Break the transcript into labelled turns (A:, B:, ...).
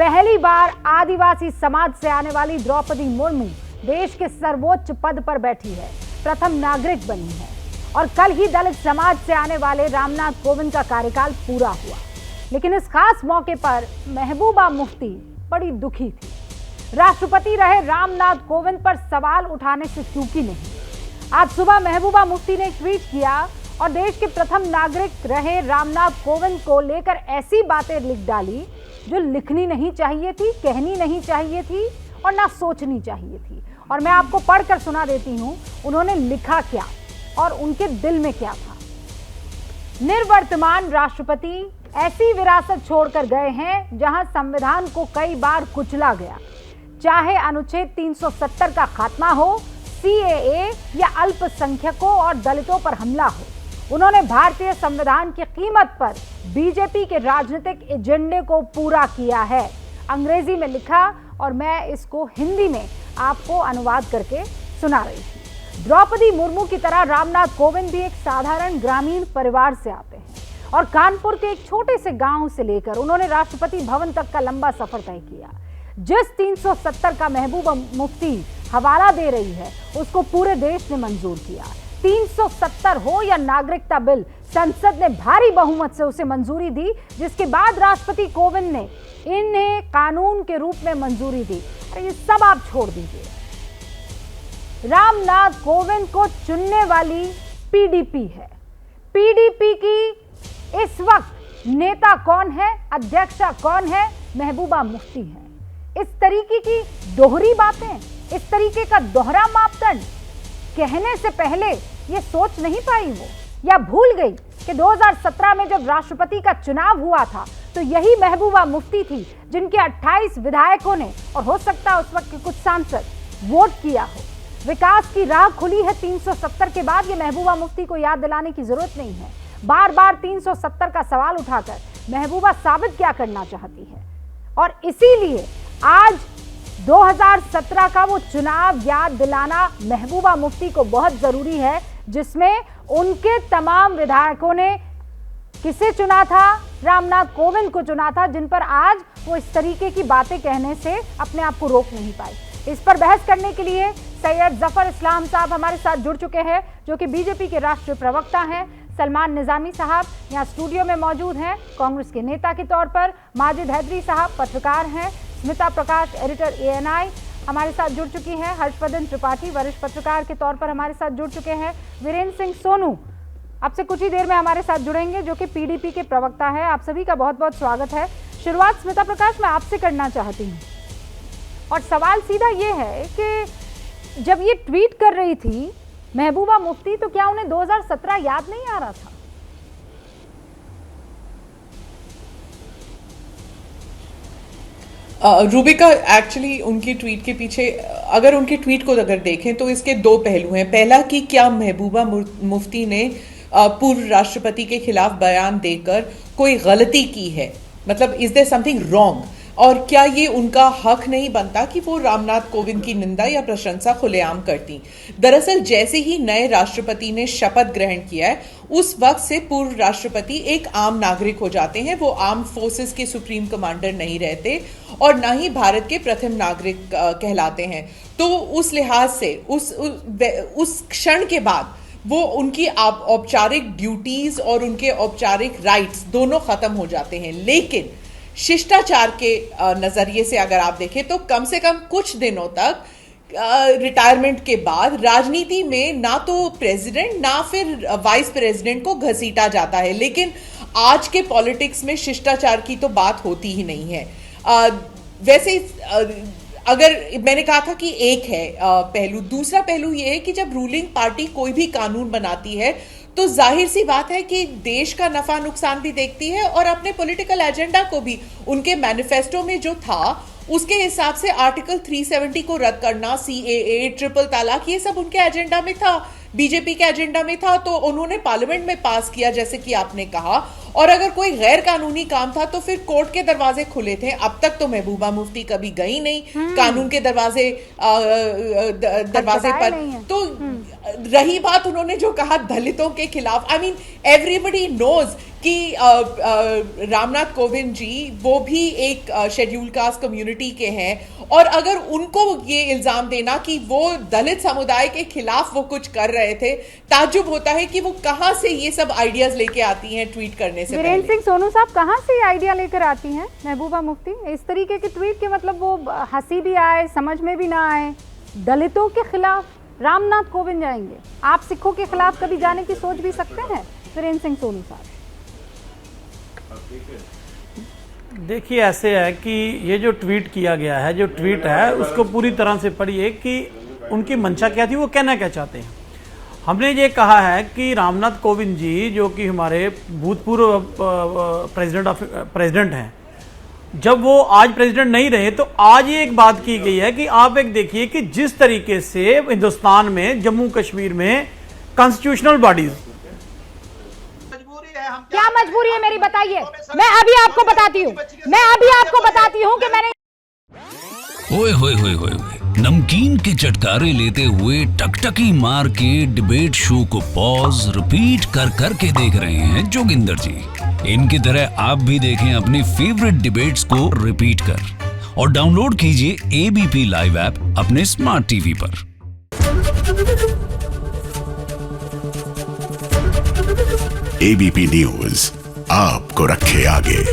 A: पहली बार आदिवासी समाज से आने वाली द्रौपदी मुर्मू देश के सर्वोच्च पद पर बैठी है, प्रथम नागरिक बनी है। और कल ही दलित समाज से आने वाले रामनाथ कोविंद का कार्यकाल पूरा हुआ, लेकिन इस खास मौके पर महबूबा मुफ्ती बड़ी दुखी थी। राष्ट्रपति रहे रामनाथ कोविंद पर सवाल उठाने से चूकी नहीं। आज सुबह महबूबा मुफ्ती ने ट्वीट किया और देश के प्रथम नागरिक रहे रामनाथ कोविंद को लेकर ऐसी बातें लिख डाली जो लिखनी नहीं चाहिए थी, कहनी नहीं चाहिए थी और ना सोचनी चाहिए थी। और मैं आपको पढ़कर सुना देती हूं उन्होंने लिखा क्या और उनके दिल में क्या था। निर्वर्तमान राष्ट्रपति ऐसी विरासत छोड़कर गए हैं जहां संविधान को कई बार कुचला गया, चाहे अनुच्छेद 370 का खात्मा हो, सीएए या अल्पसंख्यकों और दलितों पर हमला हो। उन्होंने भारतीय संविधान की कीमत पर बीजेपी के राजनीतिक एजेंडे को पूरा किया है। अंग्रेजी में लिखा और मैं इसको हिंदी में आपको अनुवाद करके सुना रही थी। द्रौपदी मुर्मू की तरह रामनाथ कोविंद भी एक साधारण ग्रामीण परिवार से आते हैं और कानपुर के एक छोटे से गांव से लेकर उन्होंने राष्ट्रपति भवन तक का लंबा सफर तय किया। जिस 370 का महबूबा मुफ्ती हवाला दे रही है उसको पूरे देश ने मंजूर किया। 370 हो या नागरिकता बिल, संसद ने भारी बहुमत से उसे मंजूरी दी, जिसके बाद राष्ट्रपति कोविंद ने इन्हें कानून के रूप में मंजूरी दी। अरे ये सब आप छोड़ दीजिए। रामनाथ कोविंद को चुनने वाली पीडीपी है। पीडीपी की इस वक्त नेता कौन है, अध्यक्षा कौन है? महबूबा मुफ्ती है। इस तरीके की दोहरी बातें, इस तरीके का दोहरा मापदंड कहने से पहले ये सोच नहीं पाई वो, या भूल गई कि 2017 में जब राष्ट्रपति का चुनाव हुआ था तो यही महबूबा मुफ्ती थी जिनके 28 विधायकों ने और हो सकता है उस वक्त के कुछ सांसद वोट किया हो। विकास की राह खुली है 370 के बाद, ये महबूबा मुफ्ती को याद दिलाने की जरूरत नहीं है। बार बार 370 का सवाल उठाकर महबूबा साबित क्या करना चाहती है, और इसीलिए आज 2017 का वो चुनाव याद दिलाना महबूबा मुफ्ती को बहुत जरूरी है, जिसमें उनके तमाम विधायकों ने किसे चुना था? रामनाथ कोविंद को चुना था, जिन पर आज वो इस तरीके की बातें कहने से अपने आप को रोक नहीं पाए। इस पर बहस करने के लिए सैयद जफर इस्लाम साहब हमारे साथ जुड़ चुके हैं, जो कि बीजेपी के राष्ट्रीय प्रवक्ता हैं। सलमान निजामी साहब यहाँ स्टूडियो में मौजूद हैं, कांग्रेस के नेता के तौर पर। माजिद हैदरी साहब पत्रकार हैं। स्मिता प्रकाश एडिटर एएनआई हमारे साथ जुड़ चुकी हैं। हर्षवर्धन त्रिपाठी वरिष्ठ पत्रकार के तौर पर हमारे साथ जुड़ चुके हैं। वीरेंद्र सिंह सोनू आपसे कुछ ही देर में हमारे साथ जुड़ेंगे, जो कि पीडीपी के प्रवक्ता है। आप सभी का बहुत बहुत स्वागत है। शुरुआत स्मिता प्रकाश मैं आपसे करना चाहती हूँ, और सवाल सीधा ये है कि जब ये ट्वीट कर रही थी महबूबा मुफ्ती, तो क्या उन्हें 2017 याद नहीं आ रहा था?
B: रूबिका, एक्चुअली उनकी ट्वीट के पीछे अगर उनके ट्वीट को अगर देखें तो इसके दो पहलू हैं। पहला कि क्या महबूबा मुफ्ती ने पूर्व राष्ट्रपति के खिलाफ बयान देकर कोई गलती की है, मतलब इज देयर समथिंग रॉन्ग, और क्या ये उनका हक नहीं बनता कि वो रामनाथ कोविंद की निंदा या प्रशंसा खुलेआम करती। दरअसल जैसे ही नए राष्ट्रपति ने शपथ ग्रहण किया है उस वक्त से पूर्व राष्ट्रपति एक आम नागरिक हो जाते हैं। वो आर्म फोर्सेस के सुप्रीम कमांडर नहीं रहते और ना ही भारत के प्रथम नागरिक कहलाते हैं। तो उस लिहाज से उस क्षण के बाद वो उनकी औपचारिक ड्यूटीज और उनके औपचारिक राइट्स दोनों खत्म हो जाते हैं। लेकिन शिष्टाचार के नजरिए से अगर आप देखें तो कम से कम कुछ दिनों तक रिटायरमेंट के बाद राजनीति में ना तो प्रेसिडेंट ना फिर वाइस प्रेसिडेंट को घसीटा जाता है, लेकिन आज के पॉलिटिक्स में शिष्टाचार की तो बात होती ही नहीं है। वैसे अगर मैंने कहा था कि एक है पहलू, दूसरा पहलू यह है कि जब रूलिंग पार्टी कोई भी कानून बनाती है तो जाहिर सी बात है कि देश का नफा नुकसान भी देखती है और अपने पॉलिटिकल एजेंडा को भी, उनके मैनिफेस्टो में जो था उसके हिसाब से आर्टिकल 370 को रद्द करना, सीएए, ट्रिपल तलाक, ये सब उनके एजेंडा में था, बीजेपी के एजेंडा में था, तो उन्होंने पार्लियामेंट में पास किया जैसे कि आपने कहा। और अगर कोई गैर कानूनी काम था तो फिर कोर्ट के दरवाजे खुले थे। अब तक तो महबूबा मुफ्ती कभी गई नहीं कानून के दरवाजे पर। तो रही बात उन्होंने जो कहा दलितों के खिलाफ, आई मीन एवरीबडी नोज कि रामनाथ कोविंद जी वो भी एक शेड्यूल कास्ट कम्युनिटी के हैं, और अगर उनको ये इल्जाम देना कि वो दलित समुदाय के खिलाफ वो कुछ कर रहे थे, ताज्जुब होता है कि वो कहां से ये सब आइडियाज लेके आती हैं ट्वीट करने से
A: वीरेंद्र सिंह सोनू साहब कहां से ये आइडिया लेकर आती हैं महबूबा मुफ्ती? इस तरीके के ट्वीट के मतलब वो हंसी भी आए, समझ में भी ना आए, दलितों के खिलाफ रामनाथ कोविंद जाएंगे, आप सिखों के खिलाफ कभी जाने की सोच भी सकते हैं वीरेंद्र सिंह सोनू साहब?
C: देखिए ऐसे है कि ये जो ट्वीट किया गया है, जो ट्वीट है उसको पूरी तरह से पढ़िए कि उनकी मंशा क्या थी, वो कहना क्या चाहते हैं। हमने ये कहा है कि रामनाथ कोविंद जी जो कि हमारे भूतपूर्व प्रेसिडेंट हैं, जब वो आज प्रेसिडेंट नहीं रहे तो आज ये एक बात की गई है कि आप एक देखिए कि जिस तरीके से हिंदुस्तान में जम्मू कश्मीर में कॉन्स्टिट्यूशनल बॉडीज,
A: क्या मजबूरी है मेरी बताइए, मैं अभी आपको बताती हूँ, कि मैंने
D: ओए होए होए होए नमकीन के चटकारे लेते हुए टकटकी मार के डिबेट शो को पॉज रिपीट कर करके देख रहे हैं जोगिंदर जी। इनकी तरह आप भी देखें अपनी फेवरेट डिबेट्स को रिपीट कर, और डाउनलोड कीजिए एबीपी लाइव ऐप अपने स्मार्ट टीवी पर।
E: एबीपी न्यूज आपको रखे आगे।